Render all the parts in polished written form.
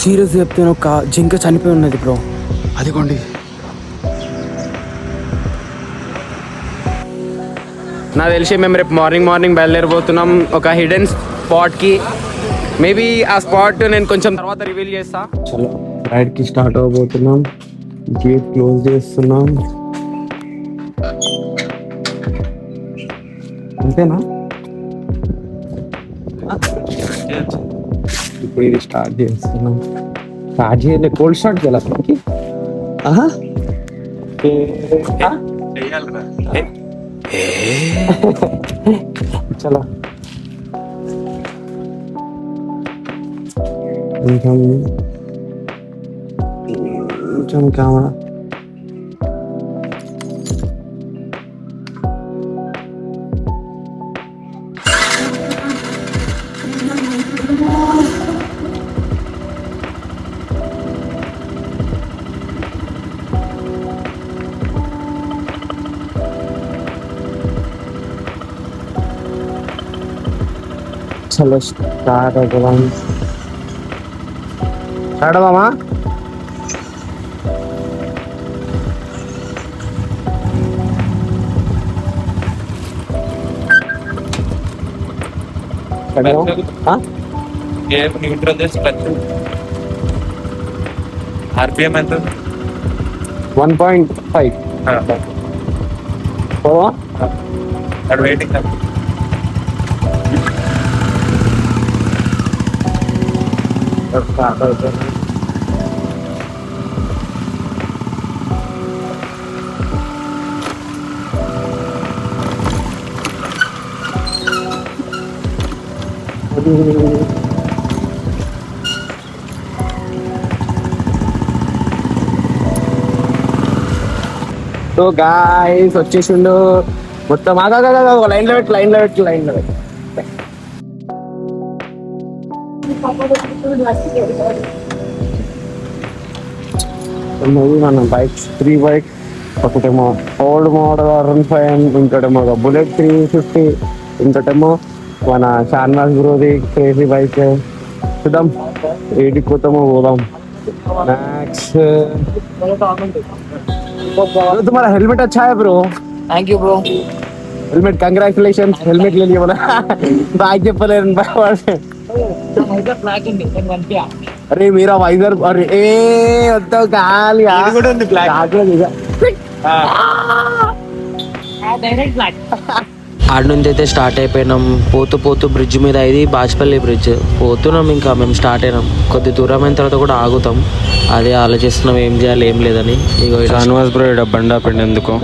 Serious చెప్తాను, ఒక జింక చనిపోయి ఉన్నది బ్రో. అదిగోండి. నాకు తెలిసి మేము రేపు మార్నింగ్ బయలుదేరిపోతున్నాం ఒక హిడెన్ స్పాట్కి. మేబీ ఆ స్పాట్ నేను కొంచెం తర్వాత రివీల్ చేస్తా. చలో రైడ్కి స్టార్ట్ అవ్వబోతున్నాం. గేట్ క్లోజ్ చేస్తున్నాం. అంతేనా? ఇప్పుడు ఇది స్టార్ట్ చేస్తున్నాం. స్టార్ట్ చేయలే, కోల్డ్ స్టార్ట్ చేయాలి అసలుకి. చలో కొంచెం కెమెరా చలో స్టార్ట్ అవుతాం. స్టార్ట్ అవుదామా? ఆర్పిఎం ఎంత? 1.5. అక్కడ వెయిటింగ్. స్టార్ట్ అవుతుంది. సో గాయ్స్ వచ్చేసిండు మొత్తం. లైన్ లో పెట్టు. మన బైక్స్ 3 బైక్స్, ఒకటేమో ఓల్డ్ మోడల్ R15, ఇంకోటేమో బుల్లెట్ 350, ఇంకోటేమో మన షార్నాస్ బ్రోది క్రేజీ బైక్. చూద్దాం ఏడికి పోదాం. మ్యాక్స్ तुम्हारा हेलमेट अच्छा है bro. Thank you bro. Helmet congratulation. Helmet ले लिया बोला. बाइक के पले अरे मेरा वाइजर. अरे ए तो गाल यार ఆడ నుంచి అయితే స్టార్ట్ అయిపోయినాం. పోతూ బ్రిడ్జ్ మీద, ఇది బాచ్పల్లి బ్రిడ్జ్ పోతున్నాం. ఇంకా మేము స్టార్ట్ అయినాం. కొద్ది దూరం అయిన తర్వాత కూడా ఆగుతాం. అదే ఆలోచిస్తున్నాం ఏం చేయాలి ఏం లేదని. ఇగో శ్రీనివాస్ బ్రో ఇక్కడ బండి ఆపండి ఎందుకు.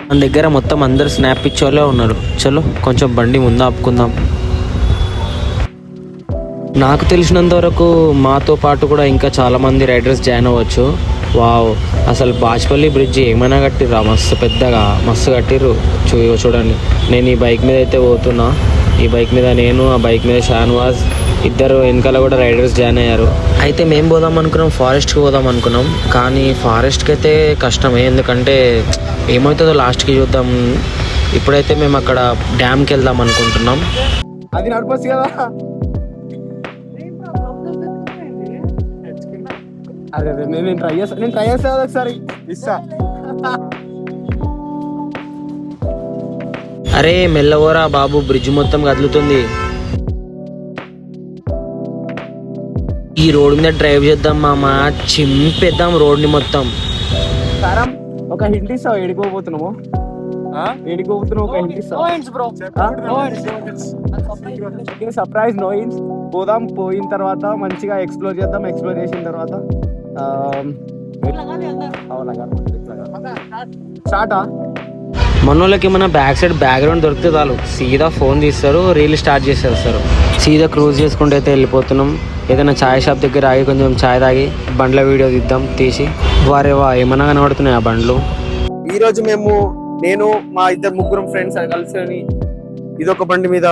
మన దగ్గర మొత్తం అందరు స్నాప్ పిచ్చోళ్ళే ఉన్నారు. చలో కొంచెం బండి ముందు ఆపుకుందాం. నాకు తెలిసినంత వరకు మాతో పాటు కూడా ఇంకా చాలామంది రైడర్స్ జాయిన్ అవ్వచ్చు. వావ్, అసలు బాచ్పల్లి బ్రిడ్జ్ ఏమైనా కట్టిర్రా, మస్తు పెద్దగా మస్తు కట్టిర్రు. చూడండి, నేను ఈ బైక్ మీద అయితే పోతున్నా. ఈ బైక్ మీద నేను, ఆ బైక్ మీద షాన్వాజ్, ఇద్దరు వెనకాల కూడా రైడర్స్ జాయిన్ అయ్యారు. అయితే మేము పోదాం అనుకున్నాం, ఫారెస్ట్కి పోదాం అనుకున్నాం. కానీ ఫారెస్ట్కి అయితే కష్టమే, ఎందుకంటే ఏమవుతుందో లాస్ట్కి చూద్దాం. ఇప్పుడైతే మేము అక్కడ డ్యామ్కి వెళ్దాం అనుకుంటున్నాం. అది నడిపోచ్చు కదా. అదే నేను ట్రై చేస్తా ఒకసారి. అరే మెల్లవోరా బాబు, బ్రిడ్జ్ మొత్తం కదులుతుంది. ఈ రోడ్ మీద డ్రైవ్ చేద్దాం మామ, చింపేద్దాం రోడ్ని మొత్తం. సారం ఒక హింట్ ఇస్తావు, ఏడిపోతున్నాము. ఒక హింట్ ఇస్తావు. Surprise no hints. పోదాం, పోయిన తర్వాత మంచిగా ఎక్స్ప్లోర్ చేద్దాం. ఎక్స్ప్లోర్ చేసిన తర్వాత స్టార్టా. మనోళ్ళకి ఏమైనా బ్యాక్ సైడ్ బ్యాక్గ్రౌండ్ దొరికితే చాలు, సీదా ఫోన్ తీస్తారు, రీల్ స్టార్ట్ చేసేస్తారు. సీదా క్రూజ్ చేసుకుంటూ అయితే వెళ్ళిపోతున్నాం. ఏదైనా ఛాయ్ షాప్ దగ్గర ఆగి కొంచెం ఛాయ్ తాగి బండ్ల వీడియో తీద్దాం. తీసి వారేవా ఏమన్నా కనబడుతున్నాయి ఆ బండ్లు. ఈరోజు నేను మా ముగ్గురం ఫ్రెండ్స్ కలిసి ఇదొక బండి మీద,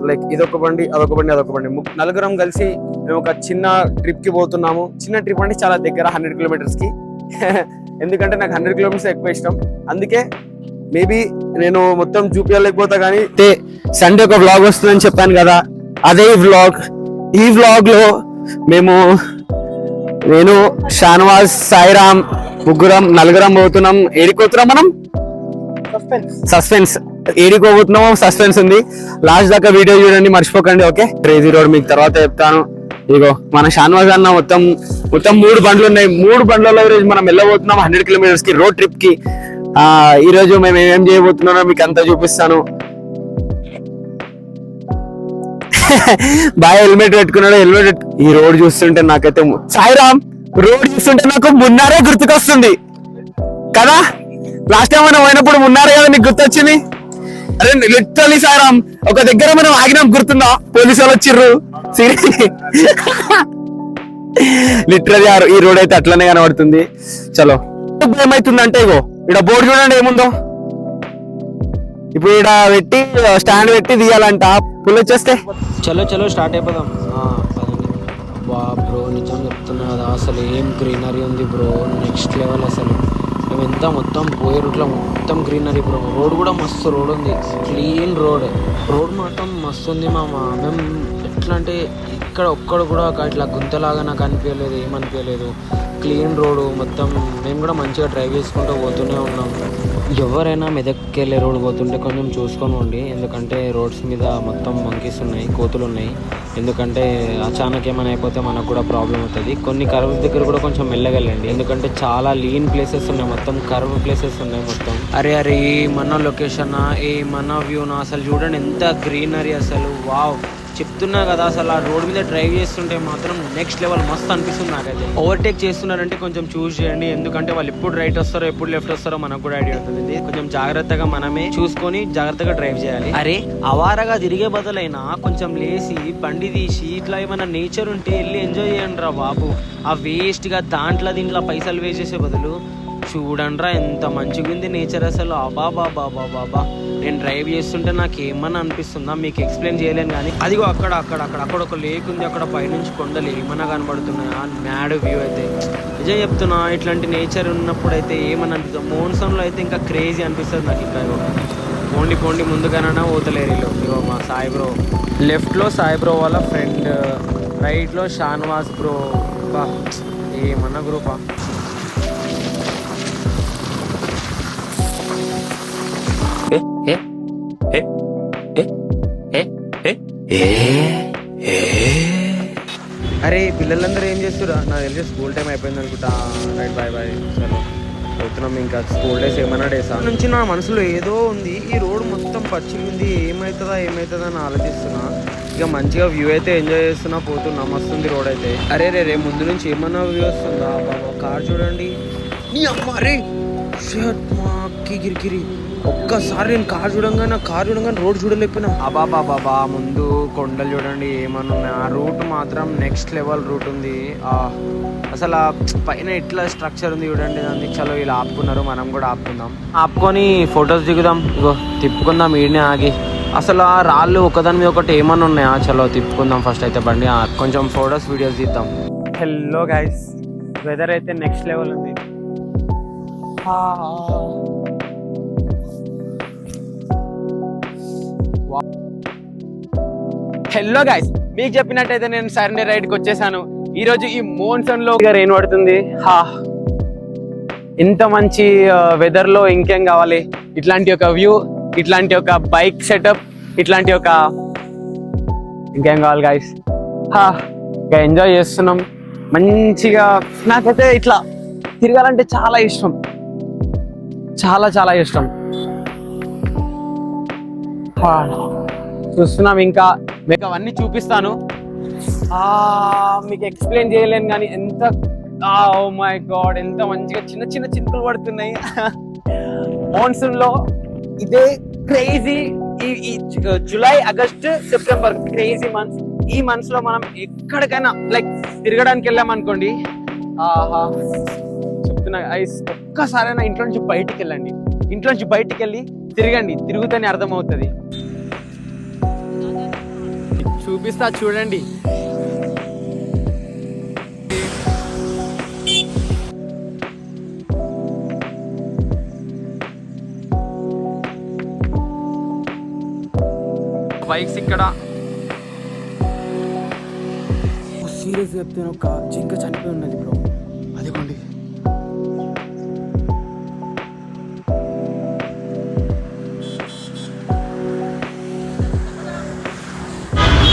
లైక్ ఇదొక బండి అదొక బండి అదొక బండి నలుగురం కలిసి మేము ఒక చిన్న ట్రిప్ కి పోతున్నాము. చిన్న ట్రిప్ అంటే చాలా దగ్గర 100 కిలోమీటర్స్ కి ఎందుకంటే నాకు 100 కిలోమీటర్స్ ఎక్కువ ఇష్టం. అందుకే మేబీ నేను మొత్తం చూపించలేకపోతా కానీ సండే ఒక వ్లాగ్ వస్తుందని చెప్పాను కదా, అదే వ్లాగ్. ఈ వ్లాగ్ లో నేను షానవాజ్ సాయిరామ్ నలుగురం పోతున్నాం. ఏడిపోతున్నాం మనం సస్పెన్స్ ఏడిపోతున్నాము, సస్పెన్స్ ఉంది. లాస్ట్ దాకా వీడియో చూడండి, మర్చిపోకండి. ఓకే, క్రేజీ రోడ్ మీకు తర్వాత చెప్తాను. ఇగో మన షానవాజ్ అన్న మొత్తం 3 బండ్లు ఉన్నాయి. 3 బండ్లలో మనం వెళ్ళబోతున్నాం 100 కిలోమీటర్స్ కి రోడ్ ట్రిప్ కి. ఈ రోజు మేము ఏమేం చేయబోతున్నామో మీకు అంతా చూపిస్తాను. బాగా హెల్మెట్ పెట్టుకున్నాడు. ఈ రోడ్ చూస్తుంటే నాకైతే సాయిరామ్ రోడ్ చూస్తుంటే నాకు మున్నారే గుర్తుకొస్తుంది కదా. లాస్ట్ టైం మనం పోయినప్పుడు మున్నారే కదా నీకు గుర్తొచ్చింది. అరే లిటరలీ సాయిరామ్ ఒక దగ్గర మనం ఆగినాం, గుర్తుందా? పోలీసు వాళ్ళు వచ్చిర్రు. లిటరలీ ఈ రోడ్ అయితే అట్లనే కనబడుతుంది. చలో, ఏమైతుందంటే ఇగో ఇక్కడ బోర్డు చూడండి ఏముందో. ఇప్పుడు ఇక్కడ పెట్టి స్టాండ్ పెట్టి తీయాలంట. పుల్ వచ్చేస్తే చలో స్టార్ట్ అయిపోదాం. వా బ్రో, నిజం చెప్తున్నా కదా, అసలు ఏం గ్రీనరీ ఉంది బ్రో, నెక్స్ట్ లెవెల్. అసలు మేమెంతా మొత్తం పోయే రూట్లో మొత్తం గ్రీనరీ బ్రో. రోడ్ కూడా మస్తు రోడ్ ఉంది, క్లీన్ రోడ్ మాత్రం మస్తు ఉంది మామ. మేము ఎట్లా అంటే ఇక్కడ ఒక్కడు కూడా ఇట్లా గుంతలాగా నాకు అనిపించలేదు, ఏమనిపించలేదు. క్లీన్ రోడ్ మొత్తం. మేము కూడా మంచిగా డ్రైవ్ చేసుకుంటూ పోతూనే ఉన్నాం. ఎవరైనా మెదక్కి వెళ్ళే రోడ్ పోతుంటే కొంచెం చూసుకొని ఉండి, ఎందుకంటే రోడ్స్ మీద మొత్తం మంకీస్ ఉన్నాయి, కోతులు ఉన్నాయి. ఎందుకంటే అచానక్ ఏమైనా అయిపోతే మనకు కూడా ప్రాబ్లం అవుతుంది. కొన్ని కర్వ్స్ దగ్గర కూడా కొంచెం మెల్లగెళ్ళండి, ఎందుకంటే చాలా లీన్ ప్లేసెస్ ఉన్నాయి, మొత్తం కర్వ్ ప్లేసెస్ ఉన్నాయి మొత్తం. అరే ఈ మన లొకేషన్, మన వ్యూనా అసలు చూడండి ఎంత గ్రీనరీ అసలు. వావ్, చెప్తున్నా కదా, అసలు ఆ రోడ్ మీద డ్రైవ్ చేస్తుంటే మాత్రం నెక్స్ట్ లెవెల్ మస్తు అనిపిస్తుంది నాకైతే. ఓవర్టేక్ చేస్తున్నారంటే కొంచెం చూస్ చేయండి, ఎందుకంటే వాళ్ళు ఎప్పుడు రైట్ వస్తారో ఎప్పుడు లెఫ్ట్ వస్తారో మనకు కూడా ఐడియా ఉంటుంది. కొంచెం జాగ్రత్తగా మనమే చూసుకొని జాగ్రత్తగా డ్రైవ్ చేయాలి. అరే అవారగా తిరిగే బదులైనా కొంచెం లేసి బండి తీసి ఇట్లా ఏమైనా నేచర్ ఉంటే వెళ్ళి ఎంజాయ్ చేయండి రా బాబు. ఆ వేస్ట్గా దీంట్లో పైసలు వేస్ట్ చేసే బదులు చూడండిరా ఎంత మంచిగా ఉంది నేచర్ అసలు. బాబా నేను డ్రైవ్ చేస్తుంటే నాకు ఏమన్నా అనిపిస్తుందా మీకు ఎక్స్ప్లెయిన్ చేయలేను. కానీ అదిగో అక్కడ ఒక లేక్ ఉంది, అక్కడ పైనుంచి కొండలు ఏమన్నా కనబడుతున్నాయా. మ్యాడ్ వ్యూ అయితే నిజం చెప్తున్నా. ఇట్లాంటి నేచర్ ఉన్నప్పుడు అయితే ఏమన్నా అనిపిస్తుంది. మోన్సూన్లో అయితే ఇంకా క్రేజీ అనిపిస్తుంది నాకు. ఇంకా పోండి ముందుగానైనా పోతలేరు వీళ్ళు. ఇగో మా సాయి బ్రో లెఫ్ట్లో, సాయి బ్రో వాళ్ళ ఫ్రెండ్ రైట్లో షానవాజ్ బ్రో. బా ఏమన్నా గ్రూపా. అరే పిల్లలందరూ ఏం చేస్తురా? నాకు తెలిసి స్కూల్ టైం అయిపోయింది అనుకుంటా. Right, bye. చలో పోతున్నాం. ఇంకా స్కూల్ డేస్ ఏమన్నా డేసా నుంచి నా మనసులో ఏదో ఉంది. ఈ రోడ్ మొత్తం పచ్చిగుంది, ఏమవుతుందా అని ఆలోచిస్తున్నా. ఇక మంచిగా వ్యూ అయితే ఎంజాయ్ చేస్తున్నా, పోతున్నా. మస్తుంది రోడ్ అయితే. అరే రే ముందు నుంచి ఏమన్నా వ్యూ వస్తుందా బాబా? కార్ చూడండి, నీ అమ్మ. అరే గిరిగిరి ఒక్కసారి నేను కార్ చూడంగానే రోడ్ చూడలేకపోయినా. అబాబా ముందు కొండలు చూడండి ఏమన్నా ఉన్నాయి. ఆ రూట్ మాత్రం నెక్స్ట్ లెవెల్ రూట్ ఉంది. అసలు ఆ పైన ఇట్లా స్ట్రక్చర్ ఉంది చూడండి దాన్ని. చలో ఇలా ఆపుకున్నారు, మనం కూడా ఆపుకొని ఫొటోస్ దిగుదాం. ఇగో తిప్పుకుందాం ఈడనే ఆగి. అసలు ఆ రాళ్ళు ఒకదాని మీద ఒకటి ఏమన్నా ఉన్నాయా? చలో తిప్పుకుందాం ఫస్ట్ అయితే బండి, కొంచెం ఫొటోస్ వీడియోస్ తీద్దాం. హలో గైస్, వెదర్ అయితే నెక్స్ట్ లెవెల్ ఉంది. హలో గైస్, మీకు చెప్పినట్టయితే నేను సండే రైడ్కి వచ్చేసాను. ఈరోజు ఈ మోన్సూన్ లో రెయిన్ పడుతుంది. ఇంత మంచి వెదర్ లో ఇంకేం కావాలి? ఇట్లాంటి ఒక వ్యూ, ఇట్లాంటి ఒక బైక్ సెటప్, ఇట్లాంటి ఒక ఇంకేం కావాలి గైస్? ఇంకా ఎంజాయ్ చేస్తున్నాం మంచిగా. నాకైతే ఇట్లా తిరగాలంటే చాలా ఇష్టం, చాలా ఇష్టం. చూస్తున్నాం. ఇంకా మీకు అవన్నీ చూపిస్తాను. మీకు ఎక్స్ప్లెయిన్ చేయలేను కానీ ఎంత, ఓ మై గాడ్, ఎంత మంచిగా చిన్న చినుకులు పడుతున్నాయి మాన్సూన్ లో. ఇదే క్రేజీ. ఈ July, August, September crazy months. ఈ మంత్స్ లో మనం ఎక్కడికైనా లైక్ తిరగడానికి వెళ్ళాం అనుకోండి, చెప్తున్నా ఒక్కసారైనా ఇంట్లో నుంచి బయటికి వెళ్ళండి. ఇంట్లో నుంచి బయటికి వెళ్ళి తిరగండి, తిరుగుతూనే అర్థమవుతుంది. చూపిస్తా చూడండి. బైక్స్ ఇక్కడ సీరియస్ చెప్తాను, ఒక జింక చనిపోయి ఉన్నది బ్రో. అదిగోండి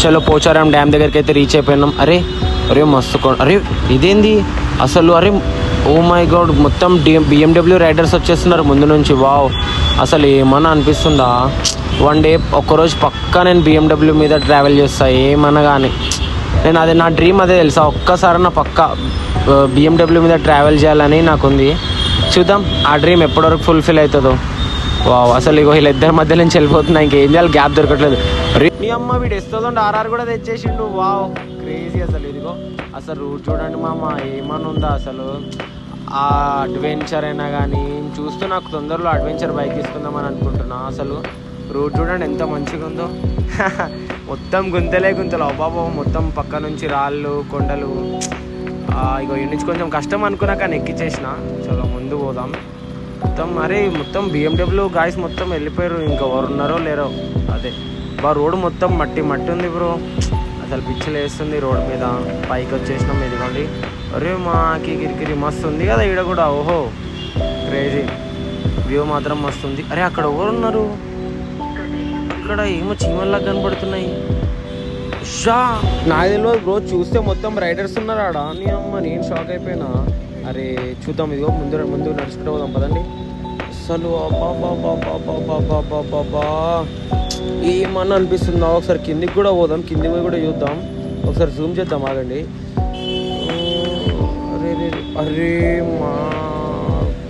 చలో పోచారం డ్యామ్ దగ్గరికి అయితే రీచ్ అయిపోయినాం. అరే అరే మస్తు అరే ఇదేంది అసలు, అరే ఓ మై గాడ్, మొత్తం BMW రైడర్స్ వచ్చేస్తున్నారు ముందు నుంచి. వావ్, అసలు ఏమన్నా అనిపిస్తుందా? వన్ డే ఒక్కరోజు పక్కా నేను BMW మీద ట్రావెల్ చేస్తా ఏమన్నా కానీ. నేను అదే నా డ్రీమ్ అదే తెలుసా, ఒక్కసారి నా పక్కా BMW మీద ట్రావెల్ చేయాలని నాకుంది. చూద్దాం ఆ డ్రీమ్ ఎప్పటివరకు ఫుల్ఫిల్ అవుతుందో. వావ్, అసలు ఇగో వీళ్ళిద్దరి మధ్య నుంచి వెళ్ళిపోతున్నా, ఇంకేం చేయాలి, గ్యాప్ దొరకట్లేదు. మీ అమ్మ వీడు ఎస్తోండి RR కూడా తెచ్చేసిండు. వావ్ క్రేజీ అసలు. ఇదిగో అసలు రూట్ చూడండి మామ, ఏమన్నా ఉందా అసలు. ఆ అడ్వెంచర్ అయినా కానీ చూస్తూ నాకు తొందరలో అడ్వెంచర్ బైక్ తీసుకుందామని అనుకుంటున్నా. అసలు రూట్ చూడండి ఎంత మంచిగా ఉందో. మొత్తం గుంతలే గుంతలు, అబ్బాబో మొత్తం పక్క నుంచి రాళ్ళు కొండలు. ఇగో ఈ నుంచి కొంచెం కష్టం అనుకున్నా కానీ ఎక్కిచ్చేసిన. చలో ముందు పోదాం. మొత్తం అరే మొత్తం BMW గాయస్ మొత్తం వెళ్ళిపోయారు, ఇంకా ఎవరు ఉన్నారో లేరో. అదే బా రోడ్ మొత్తం మట్టి మట్టి ఉంది బ్రో, అసలు పిచ్చలు వేస్తుంది రోడ్ మీద. పైకి వచ్చేసినాం, ఇదిగోండి. అరే మాకి కిరికిరి మస్తు ఉంది కదా ఈడ కూడా. ఓహో క్రేజీ వ్యూ మాత్రం మస్తు ఉంది. అరే అక్కడ ఎవరు ఉన్నారు, అక్కడ ఏమో చీమల్లాగా కనబడుతున్నాయి. షా నాకు తెలియదు బ్రో, చూస్తే మొత్తం రైడర్స్ ఉన్నారు ఆడ. నీ అమ్మ నేను షాక్ అయిపోయినా. అరే చూద్దాం, ఇదిగో ముందు ముందు నడుచుకుంటూ పోదాం పదండి. అసలు అబ్బా ఏమన్నా అనిపిస్తుందా? ఒకసారి కిందికి కూడా పోదాం, కిందికి పోయి కూడా చూద్దాం. ఒకసారి జూమ్ చేద్దాం, ఆగండి. అరే అరే మా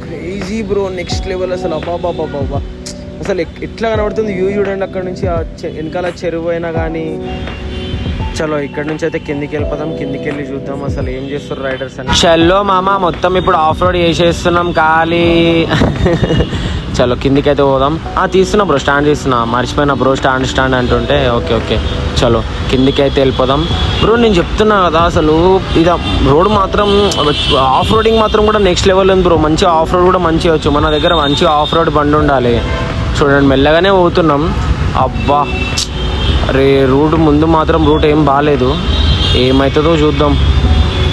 క్రేజీ బ్రో, నెక్స్ట్ లెవెల్ అసలు. అబ్బా అసలు ఎట్లా కనబడుతుంది వ్యూ చూడండి అక్కడ నుంచి. ఆ వెనకాల చెరువు అయినా కానీ. చలో ఇక్కడ నుంచి అయితే కిందికి వెళ్ళిపోదాం, కిందికి వెళ్ళి చూద్దాం అసలు ఏం చేస్తారు రైడర్స్ అని. చలో మామ, మొత్తం ఇప్పుడు ఆఫ్ రోడ్ చేసేస్తున్నాం ఖాళీ. చలో కిందికి అయితే పోదాం. తీస్తున్నా బ్రో, స్టాండ్ తీస్తున్నా, మర్చిపోయినా బ్రో. స్టాండ్ అంటుంటే ఓకే. చలో కిందికి అయితే వెళ్ళిపోదాం బ్రో. నేను చెప్తున్నా కదా అసలు ఇది రోడ్ మాత్రం, ఆఫ్ రోడింగ్ మాత్రం కూడా నెక్స్ట్ లెవెల్ ఉంది బ్రో. మంచిగా ఆఫ్ రోడ్ కూడా మంచిగా వచ్చు. మన దగ్గర మంచిగా ఆఫ్ రోడ్ బండి ఉండాలి. చూడండి మెల్లగానే పోతున్నాం. అబ్బా అరే రూట్ ముందు మాత్రం రూట్ ఏం బాగాలేదు, ఏమవుతుందో చూద్దాం.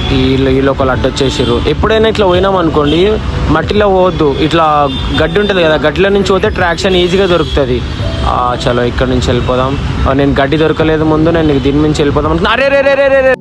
వీళ్ళు ఒకళ్ళు అడ్డొచ్చేసారు. ఎప్పుడైనా ఇట్లా పోయినాం అనుకోండి, మట్టిలో పోవద్దు, ఇట్లా గడ్డి ఉంటుంది కదా, గడ్డిలో నుంచి పోతే ట్రాక్షన్ ఈజీగా దొరుకుతుంది. చలో ఇక్కడ నుంచి వెళ్ళిపోదాం. నేను గడ్డి దొరకలేదు ముందు, నేను దీని నుంచి వెళ్ళిపోదాం అనుకున్నా. అరే రే రే రే రే